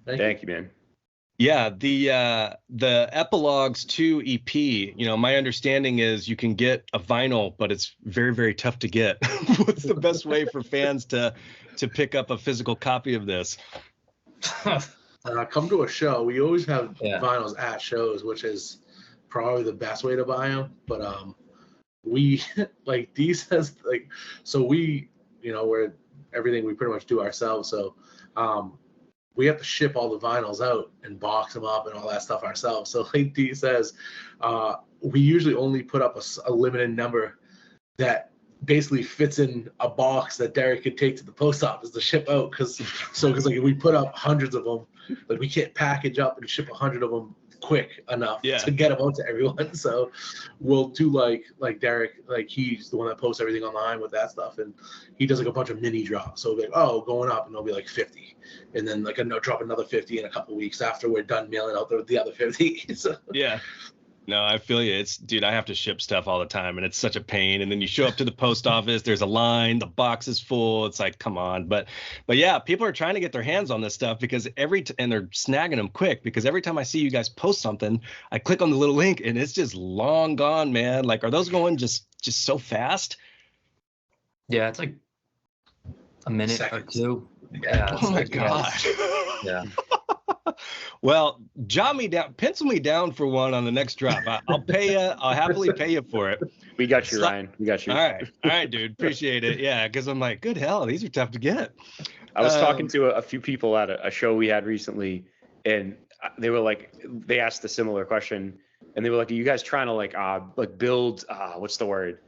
Thank you, man. Yeah, the Epilogues II EP, my understanding is you can get a vinyl, but it's very, very tough to get. What's the best way for fans to pick up a physical copy of this? Come to a show. We always have vinyls at shows, which is probably the best way to buy them. But we like D says, like, so we, we're everything we pretty much do ourselves. So we have to ship all the vinyls out and box them up and all that stuff ourselves. So like D says, we usually only put up a limited number that basically fits in a box that Derek could take to the post office to ship out. Because like if we put up hundreds of them, like we can't package up and ship 100 of them quick enough to get them out to everyone. So we'll do like Derek, like he's the one that posts everything online with that stuff, and he does like a bunch of mini drops. So like, going up, and there'll be like 50, and then like drop another 50 in a couple weeks after we're done mailing out the other 50. So yeah. No, I feel you. Dude, I have to ship stuff all the time, and it's such a pain. And then you show up to the post office, there's a line, the box is full. It's like, come on. But yeah, people are trying to get their hands on this stuff because and they're snagging them quick, because every time I see you guys post something, I click on the little link and it's just long gone, man. Like, are those going just so fast? Yeah, it's like a minute Seconds. or two. Yeah. Oh my gosh. Yeah. Well, pencil me down for one on the next drop. I'll pay you. I'll happily pay you for it. We got you, Ryan. We got you. All right, dude. Appreciate it. Yeah, because I'm like, good hell, these are tough to get. I was talking to a few people at a show we had recently, and they were like, they asked a similar question, and they were like, are you guys trying to like build, what's the word?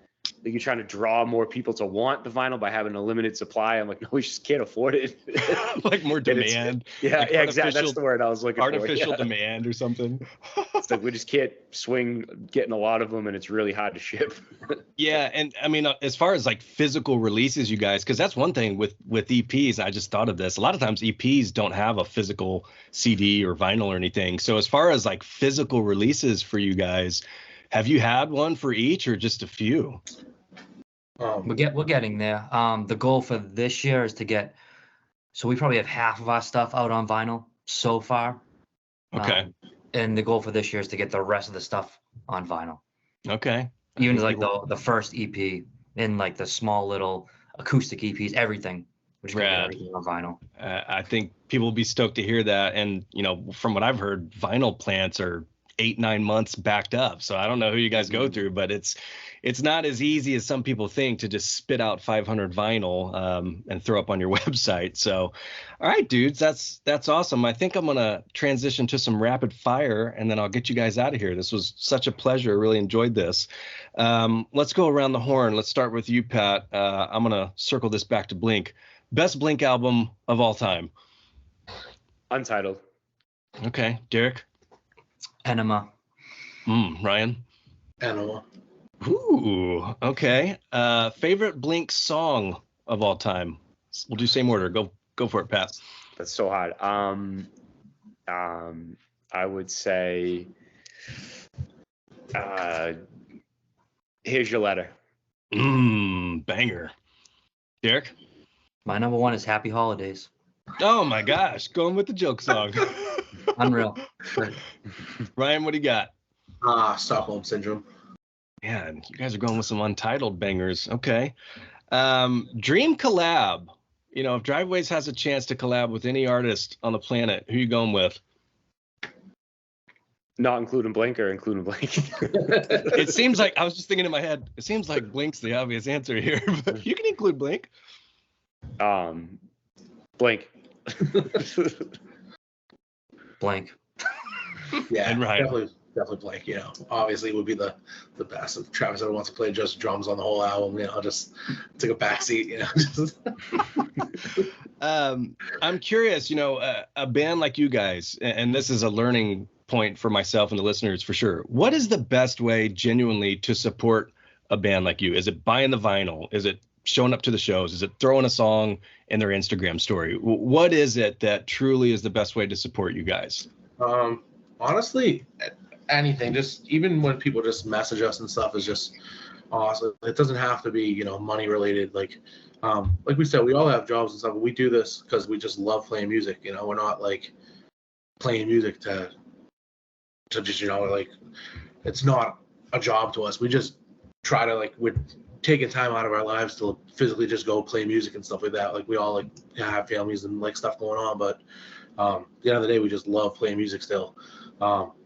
Like, you're trying to draw more people to want the vinyl by having a limited supply? I'm like, no, we just can't afford it. Like more demand. Yeah, exactly. That's the word I was looking for. Artificial demand or something. It's like we just can't swing getting a lot of them, and it's really hard to ship. Yeah, and I mean, as far as like physical releases, you guys, because that's one thing with EPs. I just thought of this. A lot of times EPs don't have a physical CD or vinyl or anything. So as far as like physical releases for you guys, have you had one for each or just a few? We're getting there. The goal for this year is to get, so we probably have half of our stuff out on vinyl so far. Okay. And the goal for this year is to get the rest of the stuff on vinyl. Okay. Even like the first EP in like the small little acoustic EPs, everything. We're just gonna get Rad. everything on vinyl. I think people will be stoked to hear that. And, you know, from what I've heard, vinyl plants are 8-9 months backed up. So I don't know who you guys go through, but it's not as easy as some people think to just spit out 500 vinyl and throw up on your website. So, all right, dudes, that's awesome. I think I'm going to transition to some rapid fire and then I'll get you guys out of here. This was such a pleasure. I really enjoyed this. Let's go around the horn. Let's start with you, Pat. I'm going to circle this back to Blink. Best Blink album of all time. Untitled. Okay. Derek? Enema. Ryan? Animal. Ooh, okay. Favorite Blink song of all time? We'll do same order. Go for it, Pat. That's so hard. I would say Here's Your Letter. Banger. Derek? My number one is Happy Holidays. Oh my gosh, going with the joke song. Unreal. Good. Ryan, what do you got? Stockholm Syndrome. Yeah, you guys are going with some Untitled bangers. Okay. Dream collab. You know, if Driveways has a chance to collab with any artist on the planet, who you going with? Not including Blink or including Blink? It seems like, I was just thinking in my head, it seems like Blink's the obvious answer here, but you can include Blink. Blink. Blank. Yeah, And Ryan. definitely Blake. You know, obviously it would be the best if Travis ever wants to play just drums on the whole album. You know, I'll just take a backseat. You know, I'm curious. You know, a band like you guys, and this is a learning point for myself and the listeners for sure. What is the best way, genuinely, to support a band like you? Is it buying the vinyl? Is it showing up to the shows? Is it throwing a song in their Instagram story? What is it that truly is the best way to support you guys? Honestly, anything. Just even when people just message us and stuff is just awesome. It doesn't have to be, you know, money related. Like we said, we all have jobs and stuff, but we do this because we just love playing music. You know, we're not like playing music to just, you know, like it's not a job to us. We just try to, like, we're taking time out of our lives to physically just go play music and stuff like that. Like we all like have families and like stuff going on, but at the end of the day, we just love playing music still.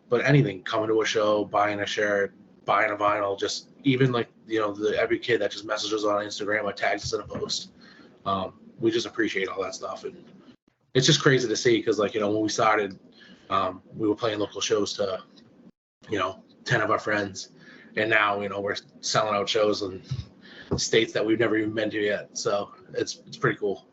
But anything, coming to a show, buying a shirt, buying a vinyl, just even like, you know, every kid that just messages on Instagram or tags us in a post. We just appreciate all that stuff. And it's just crazy to see because, like, you know, when we started, we were playing local shows to, you know, 10 of our friends. And now, you know, we're selling out shows in states that we've never even been to yet. So it's pretty cool.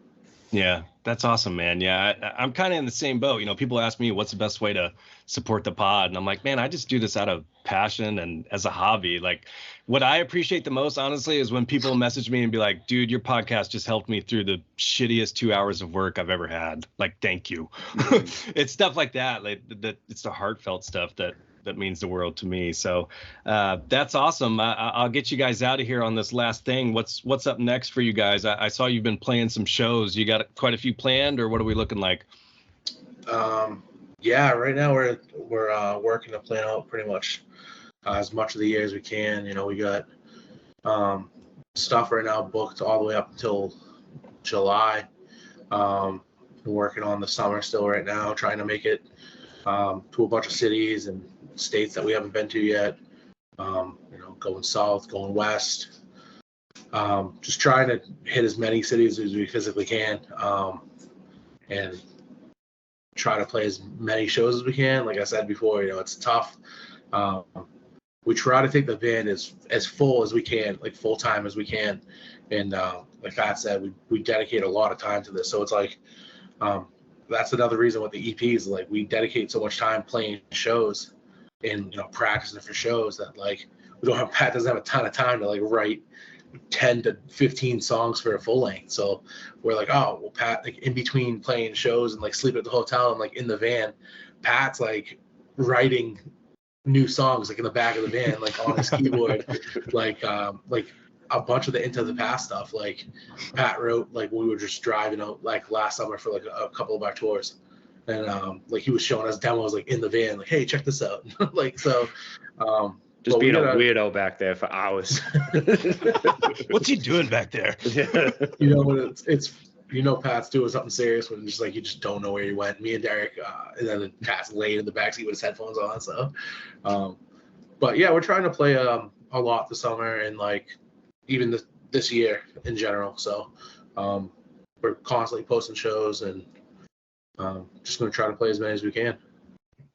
Yeah, that's awesome, man. Yeah, I'm kind of in the same boat. You know, people ask me what's the best way to support the pod, and I'm like, man, I just do this out of passion and as a hobby. Like, what I appreciate the most, honestly, is when people message me and be like, dude, your podcast just helped me through the shittiest 2 hours of work I've ever had. Like, thank you. It's stuff like that. Like, it's the heartfelt stuff that means the world to me. So that's awesome. I'll get you guys out of here on this last thing. What's up next for you guys? I saw you've been playing some shows. You got quite a few planned, or what are we looking like? Yeah, right now we're working to plan out pretty much as much of the year as we can. You know, we got stuff right now booked all the way up until July. We're working on the summer still right now, trying to make it to a bunch of cities and states that we haven't been to yet. You know, going south, going west, just trying to hit as many cities as we physically can, and try to play as many shows as we can. Like I said before, you know, it's tough. We try to take the band as full as we can, like full time as we can, and like I said, we dedicate a lot of time to this. So it's like that's another reason with the EPs, like we dedicate so much time playing shows and, you know, practicing for shows that, like, Pat doesn't have a ton of time to, like, write 10 to 15 songs for a full length. So we're like, oh, well, Pat, like, in between playing shows and, like, sleeping at the hotel and, like, in the van, Pat's, like, writing new songs, like, in the back of the van, like, on his keyboard, like a bunch of the Into the Past stuff, like Pat wrote, like, when we were just driving out, like, last summer for, like, a couple of our tours. And like he was showing us demos, like, in the van, like, hey, check this out. Like, so Just Well, we being a gotta- weirdo back there for hours. What's he doing back there? Yeah. You know, when it's Pat's doing something serious when just like you just don't know where he went. Me and Derek, and then Pat's laid in the backseat with his headphones on. So, but yeah, we're trying to play a lot this summer and like even this year in general. So, we're constantly posting shows and just going to try to play as many as we can.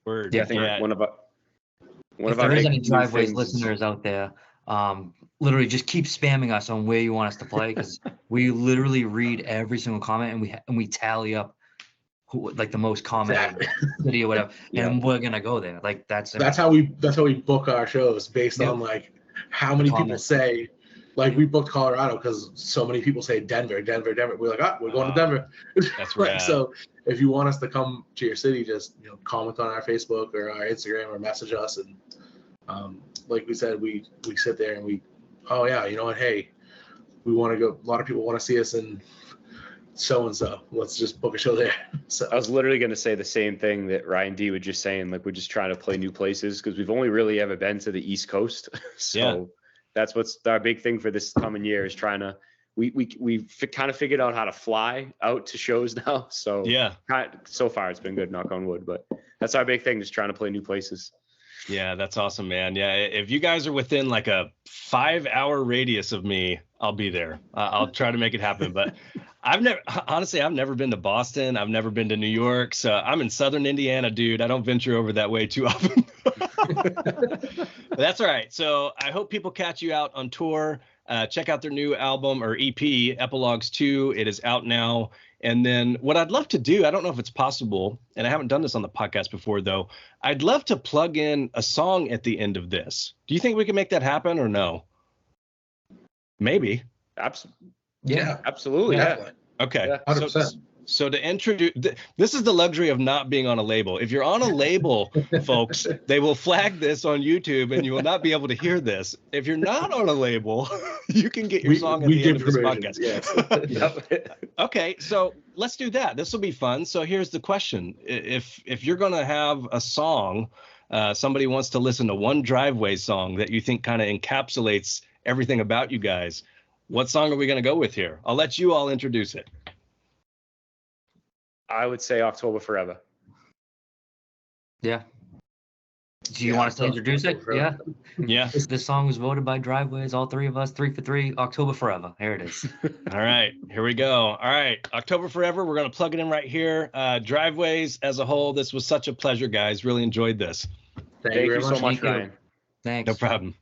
Word. Yeah, I think one of If our there is big any new Driveways things- listeners out there, literally just keep spamming us on where you want us to play, because we literally read every single comment and we tally up who, like the most commented Exactly. video, whatever, Yeah. and we're gonna go there. Like that's How we book our shows based Yep. on like how many people Comments. say. Like we booked Colorado because so many people say Denver. We're like, we're going to Denver. That's Like, rad. so if you want us to come to your city, just comment on our Facebook or our Instagram or message us. And like we said, we sit there and we, oh yeah, you know what? Hey, we want to go. A lot of people want to see us in so and so. Let's just book a show there. So I was literally going to say the same thing that Ryan D was just saying. Like we're just trying to play new places because we've only really ever been to the East Coast. So Yeah. that's what's our big thing for this coming year is trying to. We've kind of figured out how to fly out to shows now. So Yeah. so far it's been good, knock on wood. But that's our big thing, just trying to play new places. Yeah, that's awesome, man. Yeah, if you guys are within like a 5-hour radius of me, I'll be there. I'll try to make it happen. But I've never been to Boston. I've never been to New York. So I'm in Southern Indiana, dude. I don't venture over that way too often. But that's all right. So I hope people catch you out on tour. Check out their new album or EP, Epilogues II. It is out now. And then what I'd love to do, I don't know if it's possible, and I haven't done this on the podcast before, though. I'd love to plug in a song at the end of this. Do you think we can make that happen or no? Maybe. yeah, Absolutely. definitely. Okay. Yeah, 100%. So to introduce, this is the luxury of not being on a label. If you're on a label, folks, they will flag this on YouTube and you will not be able to hear this. If you're not on a label, you can get your song at the end of this podcast. Yes. Yep. Okay, so let's do that. This will be fun. So here's the question. If you're going to have a song, somebody wants to listen to one Driveway song that you think kind of encapsulates everything about you guys, what song are we going to go with here? I'll let you all introduce it. I would say October Forever. Yeah. Do you Yeah, want us to introduce it? Yeah. Yeah. This song was voted by Driveways, all three of us, 3 for 3, October Forever. Here it is. All right, here we go. All right, October Forever. We're going to plug it in right here. Driveways as a whole, this was such a pleasure, guys. Really enjoyed this. Thank you Thank very you so much. much, Thank you. Ryan. Thanks. No problem.